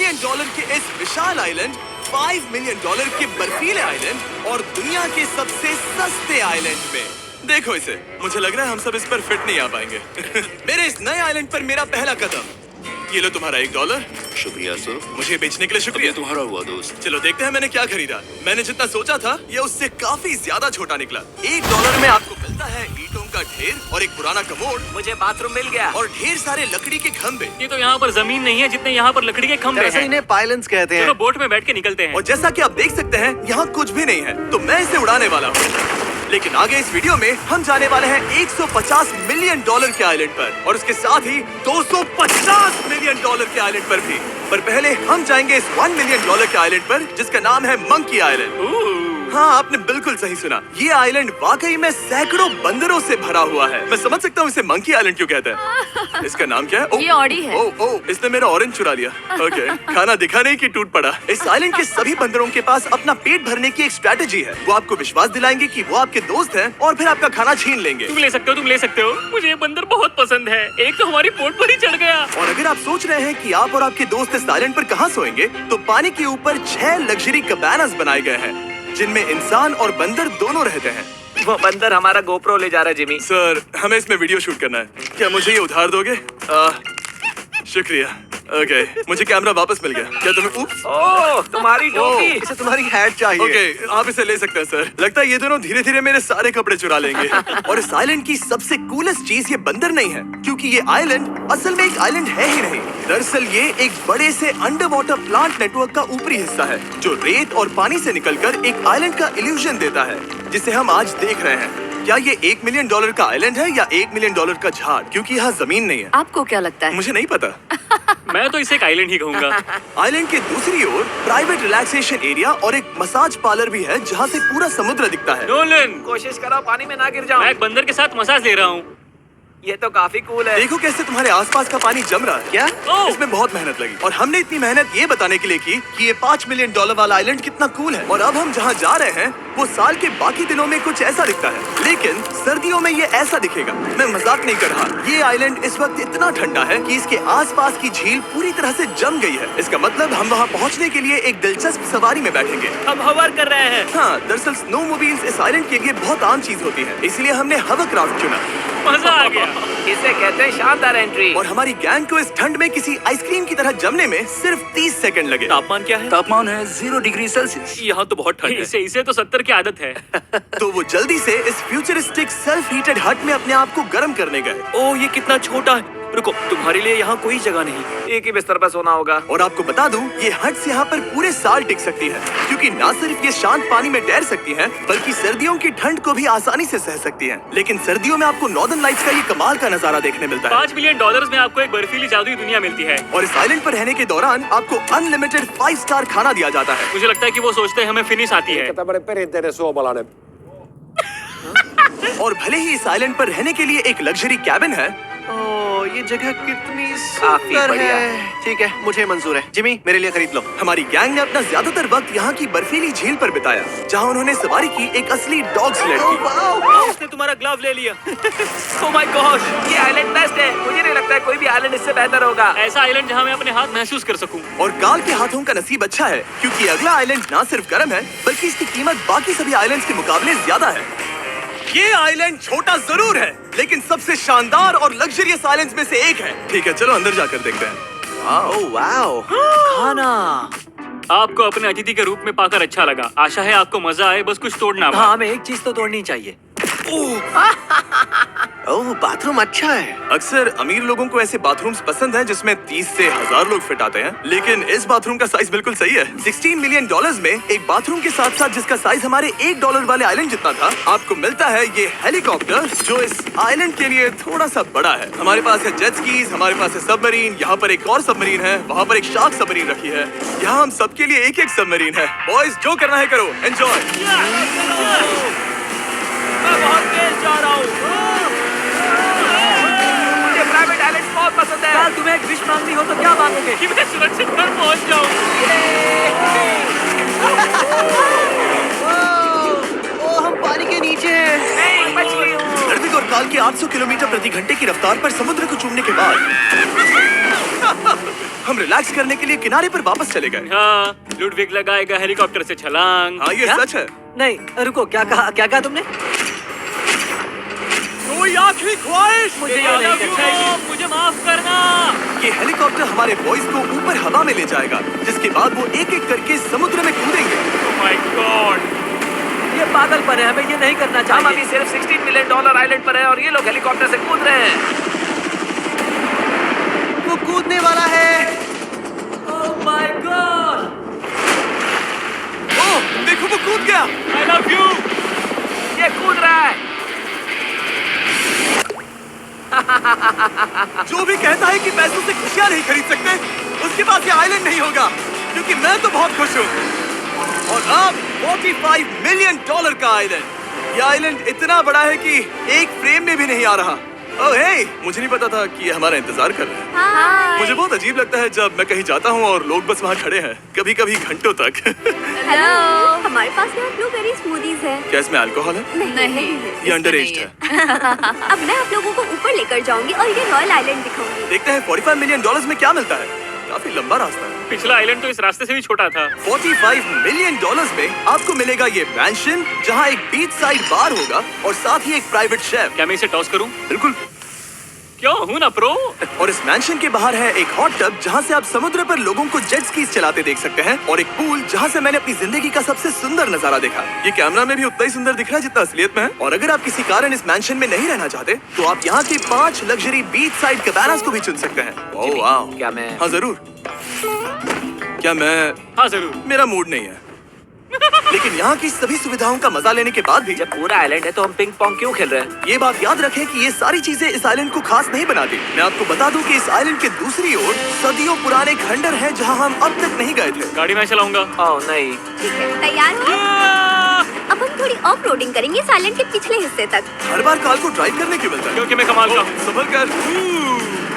Million dollar के इस विशाल island, $5 million के बर्फीले आइलैंड और दुनिया के सबसे सस्ते आइलैंड में। देखो इसे, मुझे लग रहा है हम सब इस पर फिट नहीं आ पाएंगे। मेरे इस नए आइलैंड पर मेरा पहला कदम। ये लो तुम्हारा $1। शुक्रिया सर। मुझे बेचने के लिए शुक्रिया। तुम्हारा हुआ दोस्त। चलो देखते हैं मैंने क्या खरीदा। मैंने जितना सोचा था ये उससे काफी ज्यादा छोटा निकला। $1 में आपको मिलता है ईंटों का ढेर और एक पुराना कमोड। मुझे बाथरूम मिल गया और ढेर सारे लकड़ी के खंभे। ये तो यहाँ पर जमीन नहीं है जितने यहाँ पर लकड़ी के खंभे हैं। इन्हें पाइलन्स कहते हैं। चलो बोट में बैठ के निकलते हैं। और जैसा कि आप देख सकते हैं यहाँ कुछ भी नहीं है, तो मैं इसे उड़ाने वाला हूँ। लेकिन आगे इस वीडियो में हम जाने वाले हैं $150 मिलियन के आइलैंड पर और उसके साथ ही $250 मिलियन के आइलैंड पर भी। पर पहले हम जाएंगे इस $1 मिलियन के आइलैंड पर जिसका नाम है मंकी आइलैंड। हाँ, आपने बिल्कुल सही सुना। ये आइलैंड वाकई में सैकड़ों बंदरों से भरा हुआ है। मैं समझ सकता हूँ इसे मंकी आइलैंड क्यों कहते हैं। इसका नाम क्या है? ये ऑडी है। इसने मेरा ऑरेंज चुरा लिया। ओके, खाना दिखा नहीं कि टूट पड़ा। इस आइलैंड के सभी बंदरों के पास अपना पेट भरने की एक स्ट्रैटेजी है। वो आपको विश्वास दिलाएंगे कि वो आपके दोस्त हैं और फिर आपका खाना छीन लेंगे। तुम ले सकते हो। मुझे ये बंदर बहुत पसंद है। एक तो हमारी बोट पर ही चढ़ गया। और अगर आप सोच रहे हैं कि आप और आपके दोस्त इस आइलैंड पर कहाँ सोएंगे, तो पानी के ऊपर 6 लग्जरी कबानास बनाए गए हैं जिनमें इंसान और बंदर दोनों रहते हैं। वो बंदर हमारा गोप्रो ले जा रहा है जिमी। सर, हमें इसमें वीडियो शूट करना है। क्या मुझे ये उधार दोगे? शुक्रिया। ओके, मुझे कैमरा वापस मिल गया। क्या तुम्हें ओह, तुम्हारी टोपी। इसे तुम्हारी हैट चाहिए। ओके, आप इसे ले सकते हैं सर। लगता है ये दोनों धीरे धीरे मेरे सारे कपड़े चुरा लेंगे। और इस आइलैंड की सबसे कूलेस्ट चीज ये बंदर नहीं है, क्योंकि ये आइलैंड असल में एक आइलैंड है ही नहीं। दरअसल ये एक बड़े से अंडर वाटर प्लांट नेटवर्क का ऊपरी हिस्सा है जो रेत और पानी से निकलकर एक आइलैंड का इल्यूजन देता है जिसे हम आज देख रहे हैं। क्या ये $1 मिलियन का आइलैंड है या $1 मिलियन का झाड़, क्योंकि यहाँ जमीन नहीं है। आपको क्या लगता है? मुझे नहीं पता। मैं तो इसे एक आइलैंड ही कहूँगा। आइलैंड के दूसरी ओर प्राइवेट रिलैक्सेशन एरिया और एक मसाज पार्लर भी है जहाँ से पूरा समुद्र दिखता है। नोलन, कोशिश करो पानी में ना गिर जाऊं। मैं एक बंदर के साथ मसाज ले रहा हूँ। ये तो काफी कूल है। देखो कैसे तुम्हारे आसपास का पानी जम रहा है। क्या? इसमें बहुत मेहनत लगी और हमने इतनी मेहनत ये बताने के लिए की कि ये $5 मिलियन वाला आइलैंड कितना कूल है। और अब हम जहाँ जा रहे हैं वो साल के बाकी दिनों में कुछ ऐसा दिखता है, लेकिन सर्दियों में ये ऐसा दिखेगा। मैं मजाक नहीं कर रहा। ये आइलैंड इस वक्त इतना ठंडा है कि इसके आसपास की झील पूरी तरह से जम गई है। इसका मतलब हम वहाँ पहुँचने के लिए एक दिलचस्प सवारी में बैठेंगे। हम हवर कर रहे हैं। हाँ, दरअसल स्नोमोबाइल्स इस आइलैंड के लिए बहुत आम चीज होती है, इसलिए हमने हवरक्राफ्ट चुना। मजा आ गया। इसे कहते हैं शानदार एंट्री। और हमारी गैंग को इस ठंड में किसी आइसक्रीम की तरह जमने में सिर्फ 30 सेकंड लगे। तापमान क्या है? तापमान है 0 डिग्री सेल्सियस। यहाँ तो बहुत ठंड है। इसे तो 70 की आदत है। तो वो जल्दी से इस फ्यूचरिस्टिक सेल्फ हीटेड हट में अपने आप को गर्म करने गए। ओह, ये कितना छोटा है। रुको, तुम्हारे लिए यहाँ कोई जगह नहीं। एक ही बिस्तर पर सोना होगा। और आपको बता दूं, ये हट्स यहाँ पर पूरे साल टिक सकती है, क्योंकि न सिर्फ ये शांत पानी में तैर सकती हैं, बल्कि सर्दियों की ठंड को भी आसानी से सह सकती हैं। लेकिन सर्दियों में आपको नॉर्दर्न लाइट्स का ये कमाल का नजारा देखने मिलता है। $5 मिलियन में आपको एक बर्फीली जादुई दुनिया मिलती है। और इस आइलैंड पर रहने के दौरान आपको अनलिमिटेड 5 स्टार खाना दिया जाता है। मुझे लगता है कि वो सोचते हैं हमें फिनिश आती है। और भले ही इस आइलैंड पर रहने के लिए एक लग्जरी कैबिन है, ओह, ये जगह कितनी काफी सुंदर बढ़िया है। ठीक है, मुझे मंजूर है। जिमी, मेरे लिए खरीद लो। हमारी गैंग ने अपना ज्यादातर वक्त यहाँ की बर्फीली झील पर बिताया, जहाँ उन्होंने सवारी की एक असली डॉग स्लेड की। उसने तुम्हारा ग्लव ले लिया। ओह माय गॉश, ये आइलैंड बेस्ट है। मुझे नहीं लगता है कोई भी आइलैंड इससे बेहतर होगा। ऐसा आइलैंड जहाँ मैं अपने हाथ महसूस कर सकूं। और काल के हाथों का नसीब अच्छा है, क्योंकि अगला आइलैंड न सिर्फ गर्म है, बल्कि इसकी कीमत बाकी सभी आइलैंड्स के मुकाबले ज्यादा है। ये आइलैंड छोटा जरूर है, लेकिन सबसे शानदार और लग्जरियस आइलैंड्स में से एक है। ठीक है, चलो अंदर जाकर देखते हैं। ओह वाओ, खाना। आपको अपने अतिथि के रूप में पाकर अच्छा लगा। आशा है आपको मजा आए, बस कुछ तोड़ना मत। हाँ, हमें एक चीज तो तोड़नी चाहिए। ओह, बाथरूम अच्छा है। अक्सर अमीर लोगों को ऐसे बाथरूम्स पसंद हैं जिसमें 30 से 1000 लोग फिट आते हैं, लेकिन इस बाथरूम का साइज बिल्कुल सही है। $16 मिलियन में एक बाथरूम के साथ साथ जिसका साइज हमारे $1 वाले आइलैंड जितना था, आपको मिलता है ये हेलीकॉप्टर, जो इस आइलैंड के लिए थोड़ा सा बड़ा है। हमारे पास है जेट स्कीज, हमारे पास है सबमरीन, यहाँ पर एक और सबमरीन है, वहाँ पर एक शार्क सबमरीन रखी है। यहाँ हम सबके लिए एक एक सबमरीन है। बॉयज, जो करना है करो, एंजॉय। मैं बहुत तेज जा रहा हूँ। मुझे प्राइवेट आइलैंड बहुत पसंद है। कल तुम्हें एक विश मांगनी हो तो क्या मांगोगे? कि मैं सुरक्षित घर पहुंच जाऊं। ओह, हम पानी के नीचे हैं। नहीं, बच गई हूँ। ऋत्विक और काल की आप 700 किलोमीटर प्रति घंटे की रफ्तार पर समुद्र को चूमने के बाद हम रिलैक्स करने के लिए किनारे पर वापस चले गए। हाँ, लुडविग लगाएगा हेलीकॉप्टर से छलांग। हाँ, ये क्या? सच है। नहीं, रुको, क्या कहा तुमने? कोई आखिरी ख्वाहिश? मुझे ये नहीं करना चाहिए। मुझे माफ करना। ये हेलीकॉप्टर हमारे बॉयज को ऊपर हवा में ले जाएगा, जिसके बाद वो एक एक करके समुद्र में कूदेंगे। Oh my God! ये पागलपन है, हमें ये नहीं करना चाहिए। हम अभी सिर्फ $16 मिलियन आइलैंड पर हैं और ये लोग हेलीकॉप्टर से कूद रहे हैं। वो कूदने वाला है। Oh my God! ओह, देखो वो कूद गया। I love you. ये कूद रहा है। जो भी कहता है कि पैसों से खुशियां नहीं खरीद सकते, उसके पास ये आइलैंड नहीं होगा, क्योंकि मैं तो बहुत खुश हूँ। और अब $45 मिलियन का आइलैंड। ये आइलैंड इतना बड़ा है कि एक फ्रेम में भी नहीं आ रहा। ओह हे, मुझे नहीं पता था कि ये हमारा इंतजार कर रहे हैं। मुझे बहुत अजीब लगता है जब मैं कहीं जाता हूँ और लोग बस वहाँ खड़े हैं, कभी कभी घंटों तक। हेलो, हमारे पास यहाँ ब्लूबेरी स्मूदीज है। क्या इसमें अल्कोहल है? नहीं, ये अंडरएज्ड है। अब मैं आप लोगों को ऊपर लेकर जाऊंगी और ये रॉयल आइलैंड दिखाऊंगी। देखते हैं $45 मिलियन में क्या मिलता है। काफी लंबा रास्ता है। पिछला आइलैंड तो इस रास्ते से भी छोटा था। $45 मिलियन में आपको मिलेगा ये मैंशन, जहाँ एक बीच साइड बार होगा और साथ ही एक प्राइवेट शेफ। क्या मैं इसे टॉस करूं? बिल्कुल। क्यों हूं ना प्रो। और इस मैंशन के बाहर है एक हॉट टब, जहाँ से आप समुद्र पर लोगों को जेट स्कीज चलाते देख सकते हैं, और एक पूल जहाँ से मैंने अपनी जिंदगी का सबसे सुंदर नजारा देखा। ये कैमरा में भी उतना ही सुंदर दिख रहा है जितना असलियत में है। और अगर आप किसी कारण इस मैंशन में नहीं रहना चाहते, तो आप यहाँ की 5 लग्जरी बीच साइड कैबानास को भी चुन सकते हैं। ओह वाह। क्या मैं? हाँ जरूर। क्या मैं? हाँ जरूर। मेरा मूड नहीं है। लेकिन यहाँ की सभी सुविधाओं का मजा लेने के बाद भी जब पूरा आइलैंड है तो हम पिंग पोंग क्यों खेल रहे हैं? ये बात याद रखें कि ये सारी चीजें इस आइलैंड को खास नहीं बनाती। मैं आपको बता दूं कि इस आइलैंड के दूसरी ओर सदियों पुराने खंडर हैं, जहां हम अब तक नहीं गए थे। गाड़ी मैं चलाऊंगा। ओह नहीं। ठीक है, तैयार हो? अब हम थोड़ी ऑफ रोडिंग करेंगे इस आइलैंड के पिछले हिस्से तक। हर बार कार को ड्राइव करने क्यों मिलता है? क्योंकि मैं कमाल का हूं। संभल कर।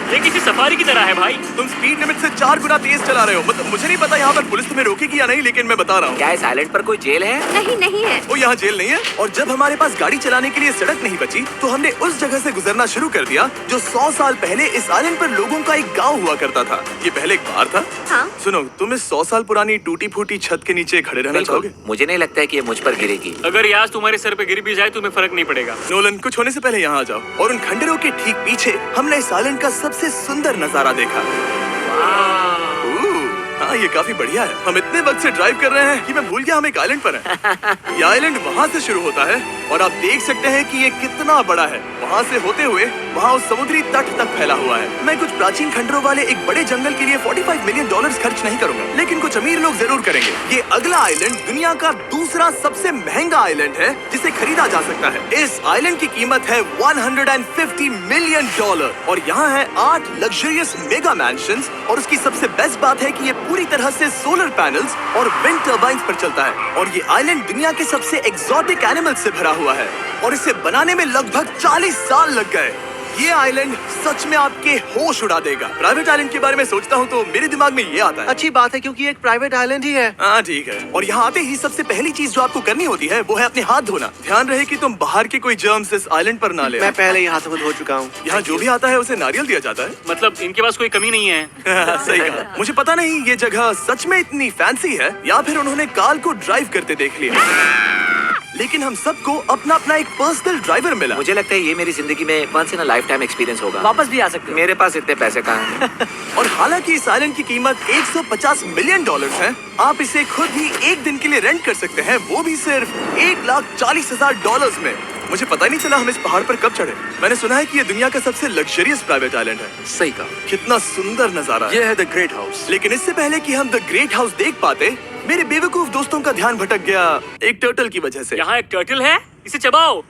ये किसी सफारी की तरह है भाई। तुम स्पीड लिमिट से 4 गुना तेज चला रहे हो। मतलब मुझे नहीं पता यहाँ पर पुलिस तुम्हें रोकेगी या नहीं, लेकिन मैं बता रहा हूँ। क्या इस आइलैंड पर कोई जेल है? नहीं है। वो यहाँ जेल नहीं है। और जब हमारे पास गाड़ी चलाने के लिए सड़क नहीं बची, तो हमने उस जगह से गुजरना शुरू कर दिया जो 100 साल पहले इस आइलैंड पर लोगों का एक गाँव हुआ करता था। ये पहले एक बार था। हाँ? सुनो, तुम इस 100 साल पुरानी टूटी फूटी छत के नीचे खड़े रहना चाहोगे? मुझे नहीं लगता है कि ये मुझ पर गिरेगी। अगर ये आज तुम्हारे सर पे गिर भी जाए तुम्हें फर्क नहीं पड़ेगा। नोलन, कुछ होने से पहले यहाँ आ जाओ। और उन खंडरों के ठीक पीछे हमने इस आइलैंड का सबसे सुंदर नजारा देखा। हाँ, ये काफी बढ़िया है। हम इतने वक्त से ड्राइव कर रहे हैं कि मैं भूल गया हम एक आइलैंड पर हैं। ये आइलैंड वहाँ से शुरू होता है और आप देख सकते हैं कि ये कितना बड़ा है। वहाँ से होते हुए वहाँ उस समुद्री तट तक फैला हुआ है। मैं कुछ प्राचीन खंडरों वाले एक बड़े जंगल के लिए $45 मिलियन खर्च नहीं करूंगा, लेकिन कुछ अमीर लोग जरूर करेंगे। ये अगला आइलैंड दुनिया का दूसरा सबसे महंगा आइलैंड है जिसे खरीदा जा सकता है। इस आइलैंड की कीमत है $150 मिलियन और यहाँ है 8 लग्जरियस मेगा मैंशंस। और उसकी सबसे बेस्ट बात है कि ये पूरी तरह से सोलर पैनल्स और विंड टर्बाइन्स पर चलता है। और ये आइलैंड दुनिया के सबसे एक्सोटिक एनिमल्स से भरा हुआ है और इसे बनाने में लगभग 40 साल लग गए। ये आइलैंड सच में आपके होश उड़ा देगा। प्राइवेट आइलैंड के बारे में सोचता हूँ तो मेरे दिमाग में ये आता है। अच्छी बात है, क्योंकि एक प्राइवेट आइलैंड ही है। हाँ ठीक है। और यहाँ आते ही सबसे पहली चीज जो आपको करनी होती है वो है अपने हाथ धोना। ध्यान रहे कि तुम बाहर के कोई जर्म्स इस आइलैंड पर ना ले। मैं पहले ही हाथों को धो चुका हूँ। यहाँ जो भी आता है उसे नारियल दिया जाता है। मतलब इनके पास कोई कमी नहीं है। सही कहा। मुझे पता नहीं ये जगह सच में इतनी फैंसी है या फिर उन्होंने कार को ड्राइव करते देख लिया, लेकिन हम सबको अपना अपना एक पर्सनल ड्राइवर मिला। मुझे लगता है ये मेरी जिंदगी में once in a lifetime experience होगा। वापस भी आ सकते हो। मेरे पास इतने पैसे कहाँ हैं? और हालांकि इस आइलैंड की कीमत $150 मिलियन है, आप इसे खुद ही एक दिन के लिए रेंट कर सकते हैं, वो भी सिर्फ $1,40,000 में। मुझे पता ही नहीं चला हम इस पहाड़ पर कब चढ़े। मैंने सुना है कि ये दुनिया का सबसे लग्जरियस प्राइवेट आइलैंड है। सही कहा। कितना सुंदर नजारा है। ये है द ग्रेट हाउस। लेकिन इससे पहले कि हम द ग्रेट हाउस देख पाते, मेरे बेवकूफ दोस्तों का ध्यान भटक गया एक टर्टल की वजह से। यहाँ एक टर्टल है, इसे चबाओ।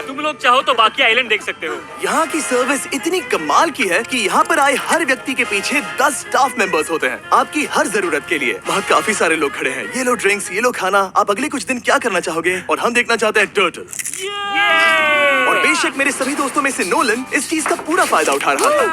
तुम लोग चाहो तो बाकी आइलैंड देख सकते हो। यहाँ की सर्विस इतनी कमाल की है कि यहाँ पर आए हर व्यक्ति के पीछे 10 स्टाफ मेंबर्स होते हैं आपकी हर जरूरत के लिए। वहाँ काफी सारे लोग खड़े हैं। ये लो ड्रिंक्स, ये लो खाना। आप अगले कुछ दिन क्या करना चाहोगे? और हम देखना चाहते हैं टर्टल। और बेशक मेरे सभी दोस्तों में से नोलन इस चीज का पूरा फायदा उठा रहा था।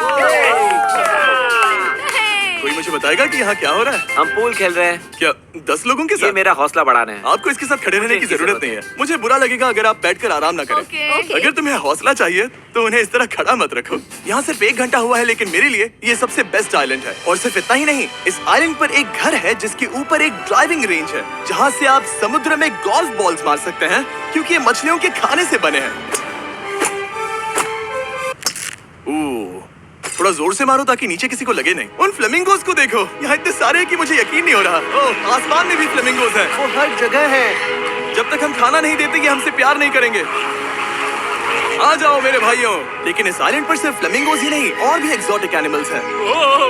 कोई मुझे बताएगा कि यहाँ क्या हो रहा है? हम पूल खेल रहे हैं। क्या 10 लोगों के ये साथ? मेरा हौसला बढ़ाना है। आपको इसके साथ खड़े रहने की मुझे जरूरत नहीं है। मुझे बुरा लगेगा अगर आप बैठकर आराम ना करें। ओके। अगर तुम्हें हौसला चाहिए तो उन्हें इस तरह खड़ा मत रखो। यहाँ सिर्फ 1 घंटा हुआ है, लेकिन मेरे लिए ये सबसे बेस्ट आइलैंड है। और सिर्फ इतना ही नहीं, इस आइलैंड पर एक घर है जिसके ऊपर एक ड्राइविंग रेंज है, जहाँ से आप समुद्र में गोल्फ बॉल्स मार सकते हैं, क्योंकि ये मछलियों के खाने से बने हैं। थोड़ा जोर से मारो ताकि नीचे किसी को लगे नहीं। उन फ्लेमिंगोज को देखो, यहाँ इतने सारे हैं कि मुझे यकीन नहीं हो रहा। ओह, आसमान में भी फ्लेमिंगोज हैं। वो हर जगह है। जब तक हम खाना नहीं देते ये हमसे प्यार नहीं करेंगे। आ जाओ मेरे भाइयों। लेकिन इस आइलैंड पर सिर्फ फ्लेमिंगोज ही नहीं, और भी एक्सोटिक एनिमल्स हैं। ओह,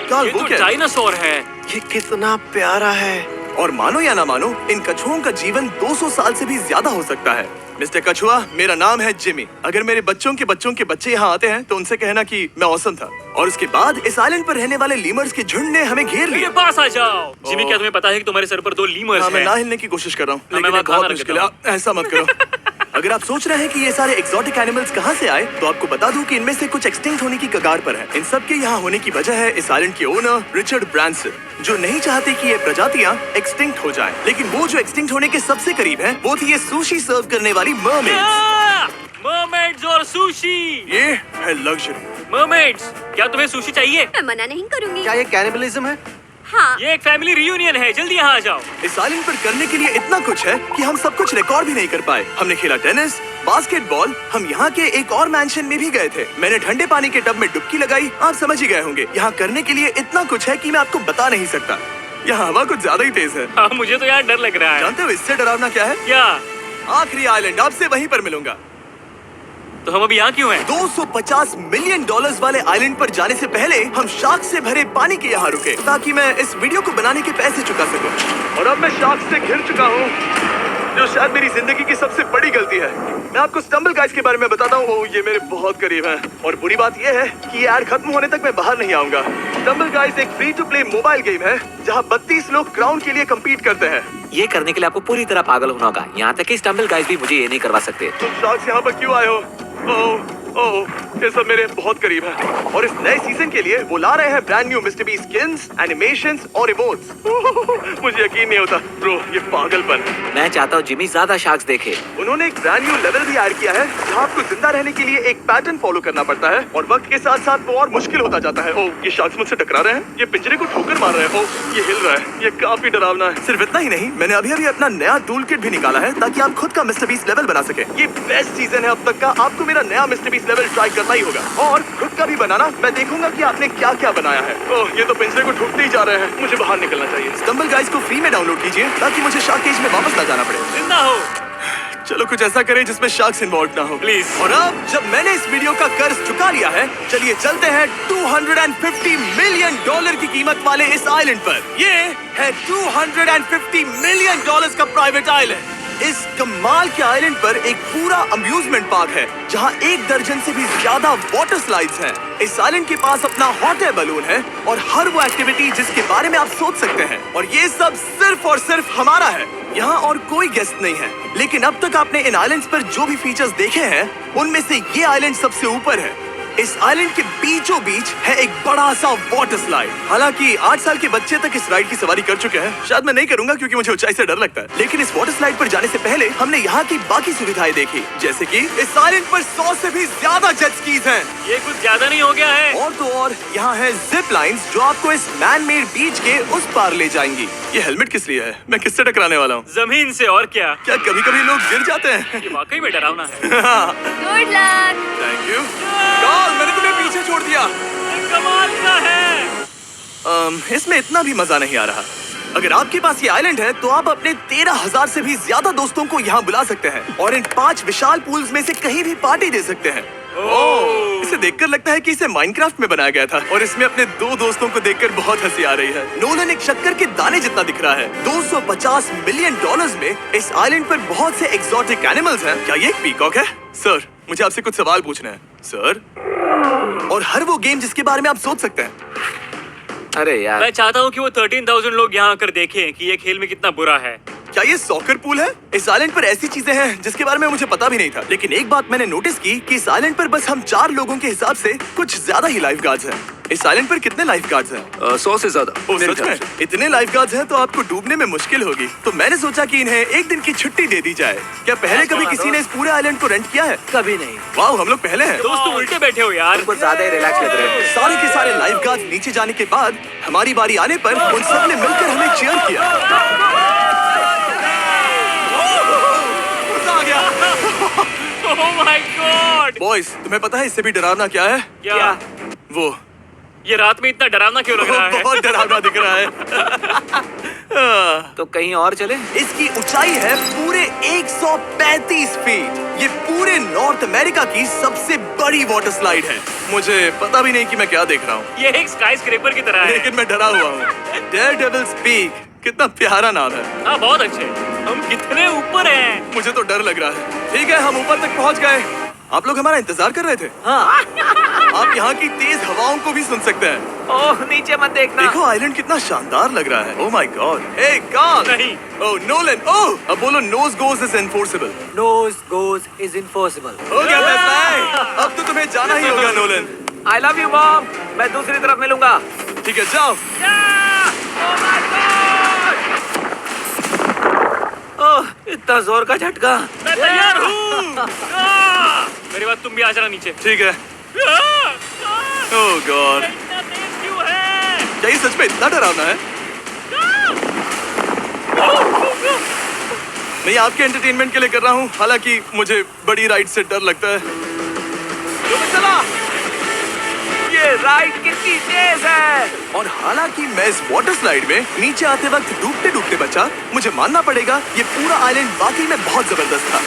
कार्ल, ये वो तो क्या है? डायनासोर है। ये कितना प्यारा है। और मानो या ना मानो, इन कछुओं का जीवन 200 साल से भी ज्यादा हो सकता है। मिस्टर कछुआ, मेरा नाम है जिमी। अगर मेरे बच्चों के बच्चे यहाँ आते हैं तो उनसे कहना कि मैं औसम था। और उसके बाद इस आइलैंड पर रहने वाले लीमर्स के झुंड ने हमें घेर मेरे लिया। पास आ जाओ। जिमी, क्या तुम्हें पता है कि तुम्हारे सर पर 2 लीमर्स हाँ, मैं हैं? ना हिलने की कोशिश कर रहा हूँ, मैं लेकिन वहाँ ये बहुत खाना मुश्किल है। रख ऐसा मत करो। अगर आप सोच रहे हैं कि ये सारे एक्सोटिक एनिमल्स कहाँ से आए, तो आपको बता दूं कि इनमें से कुछ एक्सटिंक्ट होने की कगार पर है। इन सब के यहाँ होने की वजह है इस आइलैंड के ओनर रिचर्ड ब्रांसन, जो नहीं चाहते कि ये प्रजातियाँ एक्सटिंक्ट हो जाएं। लेकिन वो जो एक्सटिंक्ट होने के सबसे करीब है, वो थी ये सुशी सर्व करने वाली मरमेड्स। मरमेड्स और सुशी। ये है लग्जरी। मरमेड्स, क्या तुम्हें सुशी चाहिए? मैं मना नहीं करूंगी। क्या ये कैनिबलिज्म है? हाँ। ये एक फैमिली रियूनियन है, जल्दी यहाँ आ जाओ। इस आइलैंड पर करने के लिए इतना कुछ है कि हम सब कुछ रिकॉर्ड भी नहीं कर पाए। हमने खेला टेनिस, बास्केटबॉल, हम यहाँ के एक और मैंशन में भी गए थे। मैंने ठंडे पानी के टब में डुबकी लगाई। आप समझ ही गए होंगे, यहाँ करने के लिए इतना कुछ है कि मैं आपको बता नहीं सकता। यहाँ हवा कुछ ज्यादा ही तेज है। हाँ, मुझे तो यार डर लग रहा है। जानते हो इससे डरावना क्या है? क्या? आखिरी आइलैंड, आपसे वहीं पर मिलूंगा। तो हम अभी यहाँ क्यों हैं? $250 मिलियन वाले आइलैंड पर जाने से पहले हम शार्क से भरे पानी के यहाँ रुके, ताकि मैं इस वीडियो को बनाने के पैसे चुका सकूं। और अब मैं शार्क से घिर चुका हूँ, जो शायद मेरी जिंदगी की सबसे बड़ी गलती है। मैं आपको स्टम्बल गाइस के बारे में बताता हूँ। ओह, ये मेरे बहुत करीब हैं। और बुरी बात ये है कि ये ऐड खत्म होने तक मैं बाहर नहीं आऊंगा। स्टम्बल गाइस एक free to play mobile game है, जहाँ 32 लोग क्राउन के लिए कम्पीट करते हैं। ये करने के लिए आपको पूरी तरह पागल होना होगा। यहाँ तक कि स्टम्बल गाइस भी मुझे ये नहीं करवा सकते। तुम शार्क्स यहाँ पर क्यों आए हो? ओह, ये सब मेरे बहुत करीब है। और इस नए सीजन के लिए वो ला रहे हैं brand new mister beast skins, animations और इमोट्स। मुझे यकीन नहीं होता ब्रो, ये पागलपन। मैं चाहता हूँ जिमी ज्यादा शार्क्स देखे। उन्होंने एक ब्रांड न्यू लेवल भी ऐड किया है, जहाँ आपको जिंदा रहने के लिए एक पैटर्न फॉलो करना पड़ता है, और वक्त के साथ साथ वो और मुश्किल होता जाता है। ओह, ये शार्क्स मुझसे टकरा रहे हैं, ये पिंजरे को ठोकर मार रहे हैं। ओह, ये हिल रहा है, ये काफी डरावना है। सिर्फ इतना ही नहीं, मैंने अभी अपना नया टूल किट भी निकाला है, ताकि आप खुद का मिस्टर बीस्ट लेवल बना सके। ये बेस्ट सीजन है अब तक का। आपको मेरा नया मिस्टर बीस्ट लेवल ट्राई करना ही होगा, और खुद का भी बनाना। मैं देखूंगा कि आपने क्या क्या बनाया है। ओह, ये तो पिंजरे को ठोकते ही जा रहे हैं। मुझे बाहर निकलना चाहिए। स्टम्बल गाइस को फ्री में डाउनलोड कीजिए, ताकि मुझे शार्क केज में वापस ना जाना पड़े। जिंदा हो। चलो कुछ ऐसा करें जिसमें शार्क्स इन्वॉल्व ना हो, प्लीज। और अब जब मैंने इस वीडियो का कर्ज चुका लिया है, चलिए चलते हैं $250 मिलियन की कीमत वाले इस आइलैंड पर। ये है $250 मिलियन का प्राइवेट आइलैंड। इस कमाल के आइलैंड पर एक पूरा अम्यूजमेंट पार्क है, जहां 1 दर्जन से भी ज्यादा वाटर स्लाइड्स हैं। इस आइलैंड के पास अपना हॉट एयर बलून है, और हर वो एक्टिविटी जिसके बारे में आप सोच सकते हैं। और ये सब सिर्फ और सिर्फ हमारा है। यहाँ और कोई गेस्ट नहीं है। लेकिन अब तक आपने इन आइलैंड्स पर जो भी फीचर्स देखे हैं, उनमें से ये आइलैंड सबसे ऊपर है। इस आइलैंड के बीचों बीच है एक बड़ा सा वाटर स्लाइड। हालांकि 8 साल के बच्चे तक इस राइड की सवारी कर चुके हैं। शायद मैं नहीं करूंगा, क्योंकि मुझे ऊंचाई से डर लगता है। लेकिन इस वाटर स्लाइड पर जाने से पहले हमने यहाँ की बाकी सुविधाएं देखी, जैसे कि इस आइलैंड पर 100 से भी ज्यादा जेट स्कीज हैं। ये कुछ ज्यादा नहीं हो गया है? और तो और यहाँ है जिप लाइन्स, जो आपको इस मैन मेड बीच के उस पार ले जाएंगी। ये हेलमेट किस लिए है? मैं किससे टकराने वाला हूँ? जमीन से, और क्या? क्या कभी कभी लोग गिर जाते हैं? ये वाकई में डरावना है। Good luck. Thank you. Carl, मैंने तुम्हें पीछे छोड़ दिया। ये कमाल का है। इसमें इतना भी मजा नहीं आ रहा। अगर आपके पास ये आइलैंड है, तो आप अपने 13,000 से भी ज्यादा दोस्तों को यहाँ बुला सकते हैं, और इन 5 विशाल पूल्स में से कहीं भी पार्टी दे सकते हैं। ओह, इसे देखकर लगता है कि इसे माइनक्राफ्ट में बनाया गया था, और इसमें अपने 2 दोस्तों को देखकर बहुत हंसी आ रही है। नोलन एक शक्कर के दाने जितना दिख रहा है। $250 मिलियन में इस आइलैंड पर बहुत से एक्सोटिक एनिमल्स हैं। क्या ये एक पीकॉक है? सर, मुझे आपसे कुछ सवाल पूछना है सर। और हर वो गेम जिसके बारे में आप सोच सकते हैं। अरे यार, मैं चाहता हूँ कि वो 13,000 लोग यहाँ आकर देखें कि ये खेल में कितना बुरा है। क्या ये सॉकर पूल है? इस आइलैंड पर ऐसी चीजें हैं जिसके बारे में मुझे पता भी नहीं था, लेकिन एक बात मैंने नोटिस की कि इस आइलैंड पर बस हम 4 लोगों के हिसाब से कुछ ज्यादा ही लाइफ गार्ड्स हैं। इस आइलैंड पर कितने लाइफ गार्ड्स हैं? 100 से ज्यादा। ओ, मेरे सच ख्याल में? से। इतने लाइफ गार्ड्स हैं तो आपको डूबने में मुश्किल होगी। तो मैंने सोचा कि इन्हें एक दिन की छुट्टी दे दी जाए। क्या पहले कभी किसी ने इस पूरे आइलैंड को रेंट किया है? कभी नहीं। वाह, हम लोग पहले हैं। दोस्त तुम उल्टे बैठे हो यार। कुछ ज्यादा ही रिलैक्स लग रहे हैं। सारे के सारे लाइफ गार्ड्स नीचे जाने के बाद हमारी बारी आने पर उन सब ने मिलकर हमें चीयर किया। मजा आ गया। ओह माय गॉड। बॉयज, तुम्हें पता है इससे भी डरावना क्या है? क्या? वो ये रात में इतना डरावना क्यों लग रहा है? बहुत डरावना दिख रहा है। तो कहीं और चले? इसकी ऊंचाई है पूरे 135 फीट। ये पूरे नॉर्थ अमेरिका की सबसे बड़ी वाटर स्लाइड है। मुझे पता भी नहीं कि मैं क्या देख रहा हूँ, ये एक स्काई स्क्रेपर की तरह है। लेकिन मैं डरा हुआ हूँ। डेयरडेविल्स पीक, कितना प्यारा नाम है। हाँ बहुत अच्छे। हम कितने ऊपर हैं। मुझे तो डर लग रहा है। ठीक है, हम ऊपर तक पहुँच गए। आप लोग हमारा इंतजार कर रहे थे। हाँ। आप यहाँ की तेज हवाओं को भी सुन सकते हैं। ओह, नीचे मत देखना। देखो आइलैंड कितना शानदार लग रहा है। Oh my god. Hey Karl. नहीं। Oh Nolan. ओह, अब बोलो nose goes is enforceable. Nose goes is impossible. हो गया फैसला। अब तो तुम्हें जाना ही होगा Nolan. I love you, mom. मैं दूसरी तरफ मिलूंगा। ठीक है, जाओ। ओह, इतना जोर का झटका। मैं तैयार हूँ। मेरे बाद तुम भी आ जाना नीचे। ठीक है। ओह गॉड, इतना तेज क्यों है? क्या ये सच में इतना डरावना है? मैं ये आपके एंटरटेनमेंट के लिए कर रहा हूँ, हालांकि मुझे बड़ी राइड से डर लगता है। चला। ये राइड कितनी तेज है। और हालांकि मैं इस वाटर स्लाइड में नीचे आते वक्त डूबते डूबते बचा, मुझे मानना पड़ेगा ये पूरा आइलैंड वाकई में बहुत जबरदस्त था।